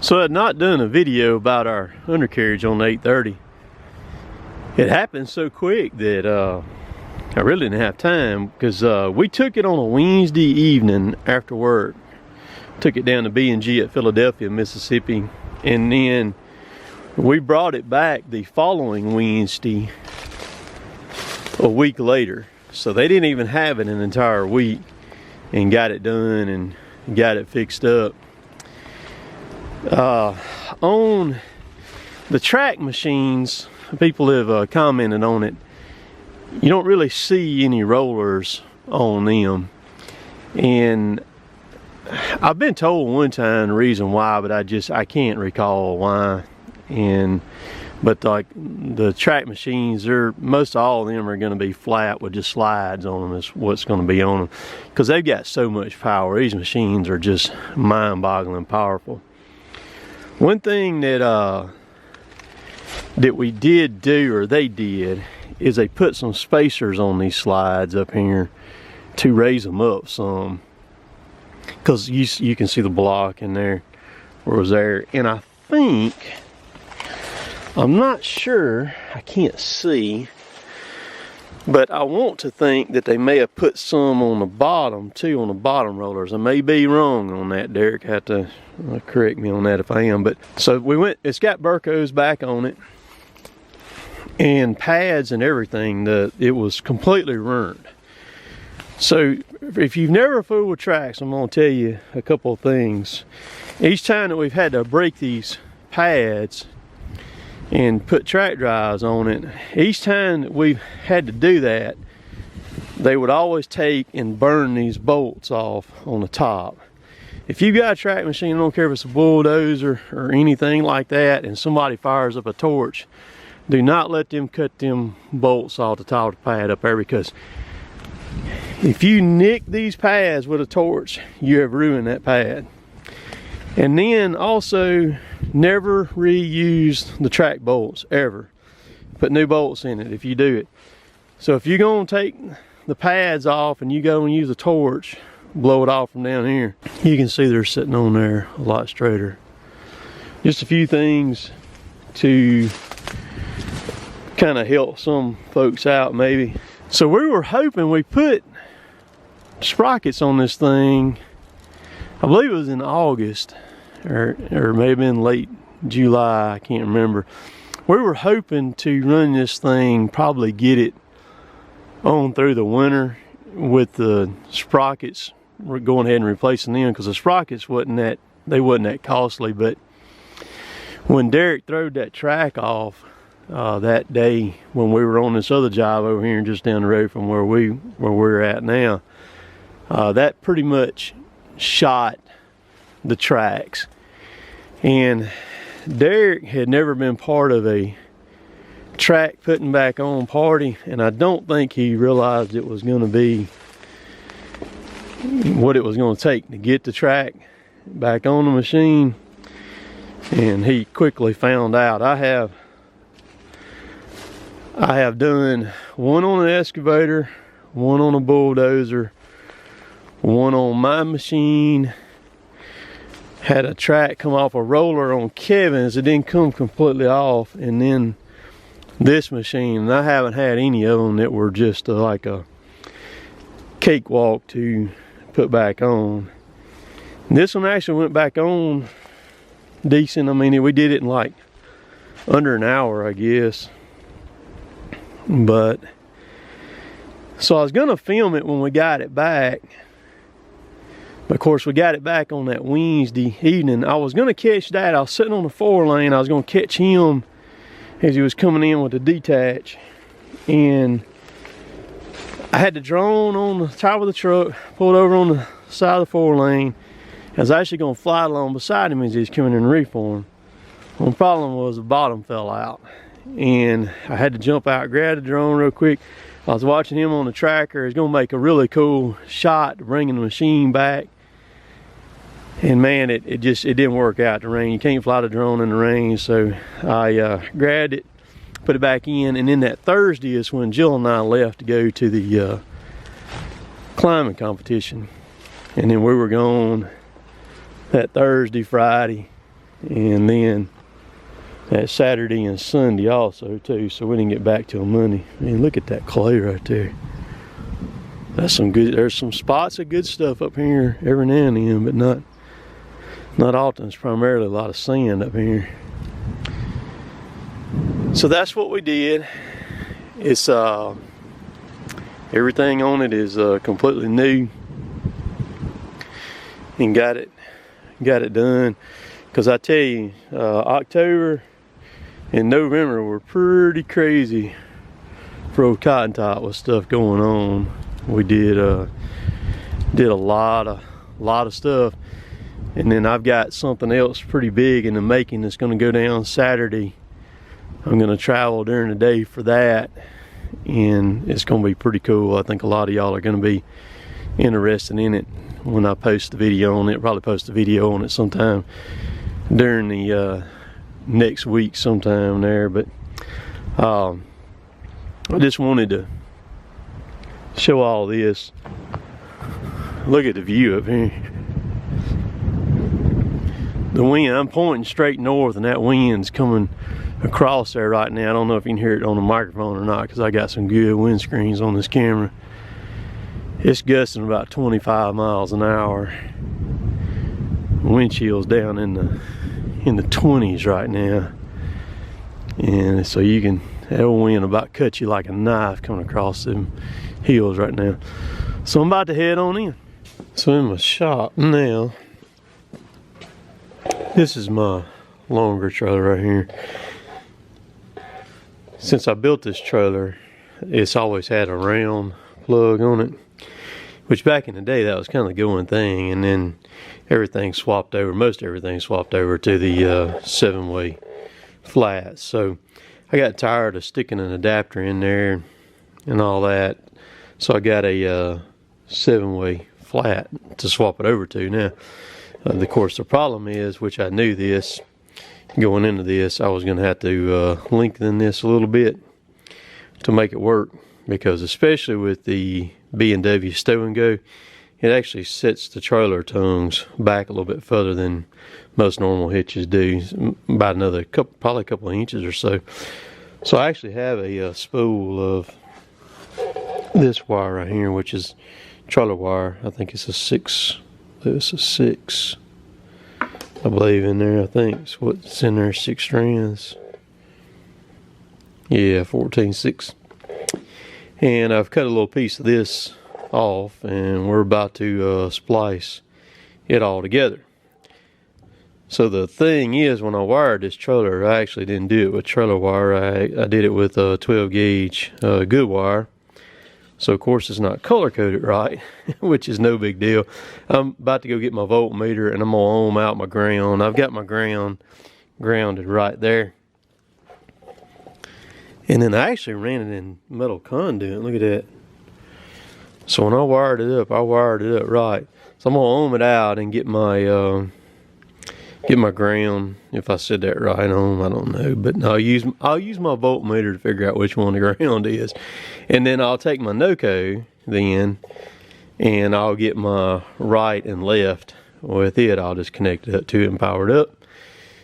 So I had not done a video about our undercarriage on the 830. It happened so quick that I really didn't have time, because we took it on a Wednesday evening after work. Took it down to B&G at Philadelphia, Mississippi, and then we brought it back the following Wednesday a week later. So they didn't even have it an entire week, and got it done and got it fixed up. On the track machines, people have commented on it. You don't really see any rollers on them, and I've been told one time the reason why, but I can't recall why. But like the track machines, most all of them are going to be flat with just slides on them. Is what's going to be on them, because they've got so much power. These machines are just mind-boggling powerful. One thing that we did do, or they did, is they put some spacers on these slides up here to raise them up some, because you can see the block in there where it was there. And I think, I'm not sure, I can't see, but I want to think that they may have put some on the bottom too, on the bottom rollers. I may be wrong on that. Derek had to correct me on that if I am. But so we went, it's got Burkos back on it and pads and everything. It was completely ruined. So if you've never fooled with tracks, I'm going to tell you a couple of things. Each time that we've had to break these pads and put track drives on it, each time that we've had to do that, they would always take and burn these bolts off on the top. If you've got a track machine, I don't care if it's a bulldozer or anything like that, and somebody fires up a torch, do not let them cut them bolts off the top of the pad up there, because if you nick these pads with a torch, you have ruined that pad. And then also, never reuse the track bolts, ever. Put new bolts in it if you do it. So if you're going to take the pads off and you go and use a torch, blow it off from down here, you can see they're sitting on there a lot straighter. Just a few things to kind of help some folks out maybe. So we were hoping, we put sprockets on this thing, I believe it was in August, or maybe in late July, I can't remember. We were hoping to run this thing, probably get it on through the winter with the sprockets. We're going ahead and replacing them, because the sprockets wasn't that costly. But when Derek throwed that track off that day when we were on this other job over here just down the road from where we're at now, that pretty much shot the tracks. And Derek had never been part of a track putting back on party, and I don't think he realized it was going to be what it was going to take to get the track back on the machine. And he quickly found out. I have done one on an excavator, one on a bulldozer, one on my machine. Had a track come off a roller on Kevin's. It didn't come completely off. And then this machine, and I haven't had any of them that were just like a cakewalk to put back on. And this one actually went back on decent. I mean, we did it in like under an hour, I guess. But so I was gonna film it when we got it back. But of course, we got it back on that Wednesday evening. I was gonna catch that. I was sitting on the 4-lane. I was gonna catch him as he was coming in with the detach. And I had the drone on the top of the truck, pulled over on the side of the 4-lane. I was actually gonna fly along beside him as he was coming in reform. Well, the problem was the bottom fell out, and I had to jump out, grab the drone real quick. I was watching him on the tracker. He's gonna make a really cool shot to bringing the machine back. And man, it didn't work out in the rain. You can't fly the drone in the rain. So I grabbed it, put it back in, and then that Thursday is when Jill and I left to go to the climbing competition. And then we were gone that Thursday, Friday, and then that Saturday and Sunday also too, so we didn't get back till Monday. Man, look at that clay right there. That's some good. There's some spots of good stuff up here every now and then, but not often. It's primarily a lot of sand up here. So that's what we did. It's everything on it is completely new, and got it done. Because I tell you, October and November were pretty crazy for old Cotton Top with stuff going on. We did a lot of stuff, and then I've got something else pretty big in the making that's going to go down Saturday. I'm going to travel during the day for that, and it's going to be pretty cool. I think a lot of y'all are going to be interested in it when I post the video on it. Probably post a video on it sometime during the next week sometime there, but I just wanted to show all this. Look at the view up here. The wind, I'm pointing straight north, and that wind's coming across there right now. I don't know if you can hear it on the microphone or not, because I got some good windscreens on this camera. It's gusting about 25 miles an hour. Wind chill's down in the 20s right now, and so you can, that wind about cut you like a knife coming across them hills right now. So I'm about to head on in. So in my shop now, this is my longer trailer right here. Since I built this trailer, it's always had a round plug on it, which back in the day that was kind of the going thing, and then everything swapped over, most everything swapped over to the 7-way flat. So I got tired of sticking an adapter in there and all that, so I got a 7-way flat to swap it over to. Now of course the problem is, which I knew this going into this, I was going to have to lengthen this a little bit to make it work, because especially with the B&W Stow and Go, it actually sets the trailer tongues back a little bit further than most normal hitches do, about another couple, probably a couple of inches or so. So I actually have a spool of this wire right here, which is trailer wire. I think it's a 6. It's a 6, I believe, in there. I think it's what's in there, 6 strands. Yeah, 14/6. And I've cut a little piece of this off, and we're about to splice it all together. So the thing is, when I wired this trailer, I actually didn't do it with trailer wire. I did it with a 12 gauge good wire. So of course it's not color coded right, which is no big deal. I'm about to go get my voltmeter, and I'm gonna ohm out my ground. I've got my ground grounded right there. And then I actually ran it in metal conduit. Look at that. So when I wired it up right. So I'm gonna ohm it out and get my ground. If I said that right, ohm, I don't know, but I'll use my voltmeter to figure out which one the ground is, and then I'll take my NOCO then, and I'll get my right and left with it. I'll just connect it up to it and power it up,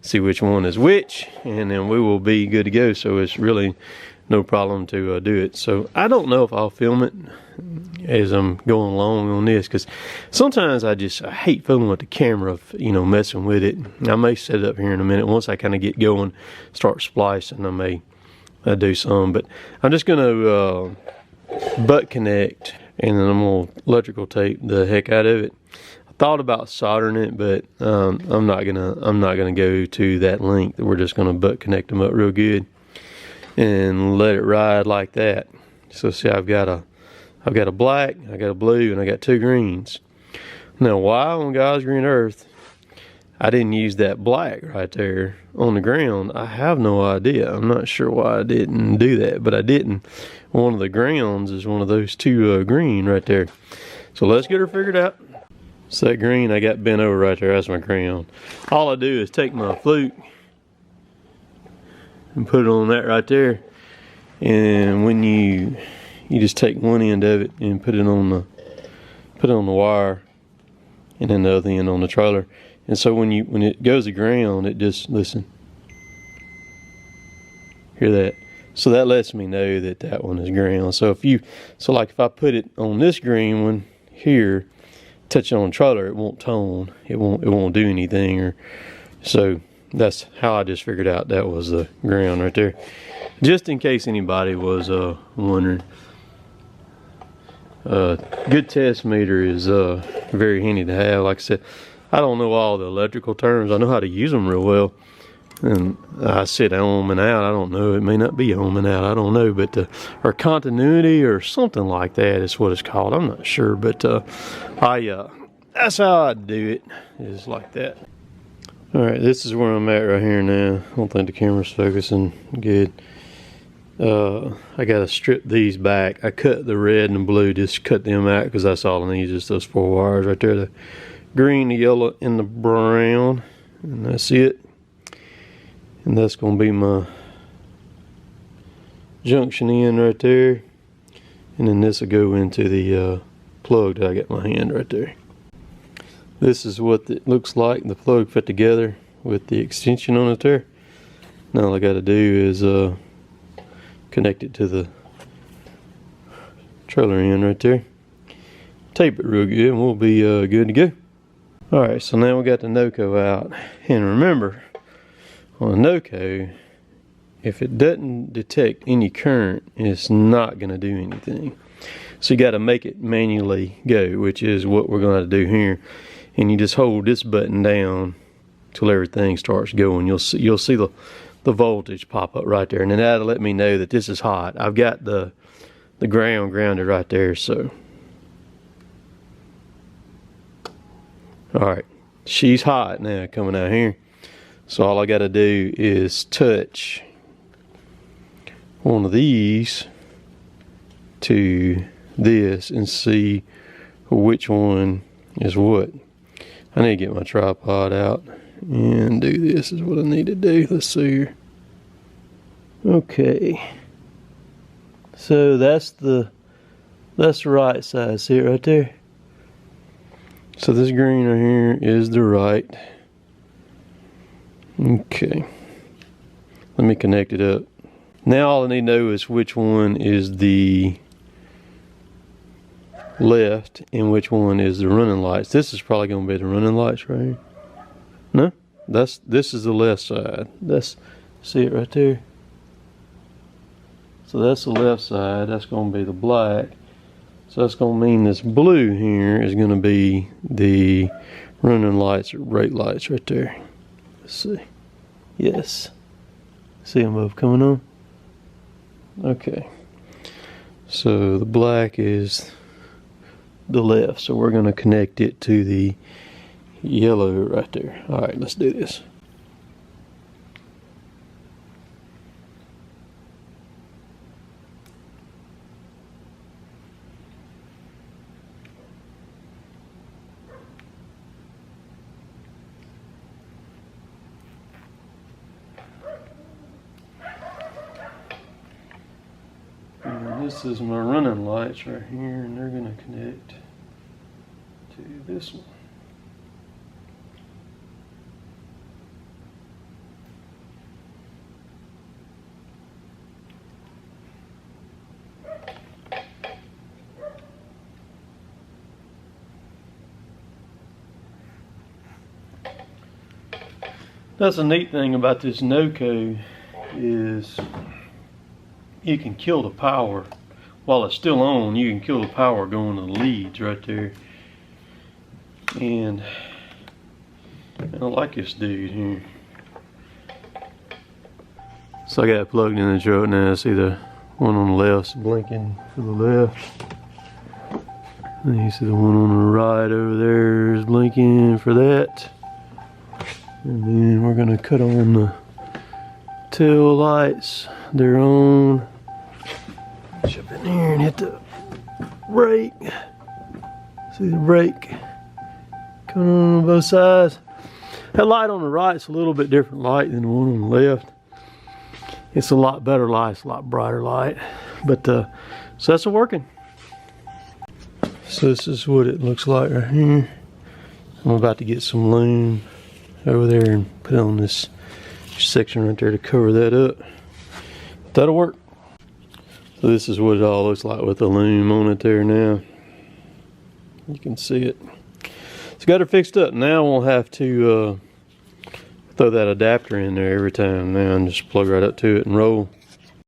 see which one is which, and then we will be good to go. So it's really no problem to do it. So I don't know if I'll film it as I'm going along on this, because sometimes I hate fooling with the camera, messing with it. I may set it up here in a minute. Once I kind of get going, start splicing, I may do some, but I'm just gonna butt connect, and then I'm gonna electrical tape the heck out of it. I thought about soldering it, but I'm not gonna go to that length. We're just gonna butt connect them up real good and let it ride like that. So see, I've got a black, I got a blue, and I got 2 greens. Now why on God's green earth I didn't use that black right there on the ground, I have no idea. I'm not sure why I didn't do that, but I didn't. One of the grounds is one of those 2 green right there. So let's get her figured out. So that green I got bent over right there, that's my ground. All I do is take my fluke and put it on that right there, and when you just take one end of it and put it on the wire, and then the other end on the trailer, And so when it goes aground, it just, listen, hear that? So that lets me know that that one is ground. So like if I put it on this green one here, touch it on the trailer, it won't tone, it won't do anything. Or so that's how I just figured out that was the ground right there, just in case anybody was wondering. Good test meter is very handy to have. Like I said, I don't know all the electrical terms. I know how to use them real well, and I said ohm and out. I don't know, it may not be ohm and out, I don't know, but or continuity or something like that is what it's called. I'm not sure, but that's how I do it, is like that. All right, this is where I'm at right here now. I don't think the camera's focusing good. I gotta strip these back. I cut the red and blue, just cut them out because that's all I need, just those 4 wires right there, the green, the yellow, and the brown, and that's it. And that's gonna be my junction in right there, and then this will go into the plug that I got in my hand right there. This is what it looks like, the plug fit together with the extension on it there. Now all I gotta do is connect it to the trailer end right there, tape it real good, and we'll be good to go. Alright, so now we got the NOCO out, and remember, on a NOCO, if it doesn't detect any current, it's not going to do anything. So you got to make it manually go, which is what we're going to do here. And you just hold this button down till everything starts going. You'll see the voltage pop up right there, and then that'll let me know that this is hot. I've got the ground grounded right there. So all right, she's hot now coming out here. So all I got to do is touch one of these to this and see which one is what. I need to get my tripod out and do this is what I need to do. Let's see here. Okay, so that's the right side. See it right there? So this green right here is the right. Okay, let me connect it up. Now all I need to know is which one is the left and which one is the running lights. This is probably going to be the running lights right here. No, this is the left side. See it right there? So that's the left side. That's going to be the black. So that's going to mean this blue here is going to be the running lights or brake lights right there. Let's see. Yes. See them both coming on? Okay. So the black is the left. So we're going to connect it to the yellow right there. Alright, let's do this. This is my running lights right here, and they're going to connect to this one. That's a neat thing about this NOCO is you can kill the power while it's still on. You can kill the power going to the leads right there. And I don't like this dude here. So I got it plugged in the truck now. See the one on the left's blinking for the left. And you see the one on the right over there is blinking for that. And then we're gonna cut on the tail lights. They're on. Jump in here and hit the brake. See the brake coming on both sides. That light on the right is a little bit different light than the one on the left. It's a lot better light, it's a lot brighter light. But so that's working. So this is what it looks like right here. I'm about to get some loom over there and put on this section right there to cover that up. That'll work. So this is what it all looks like with the loom on it there now. You can see it. It's got her fixed up. Now we'll have to throw that adapter in there every time now and just plug right up to it and roll.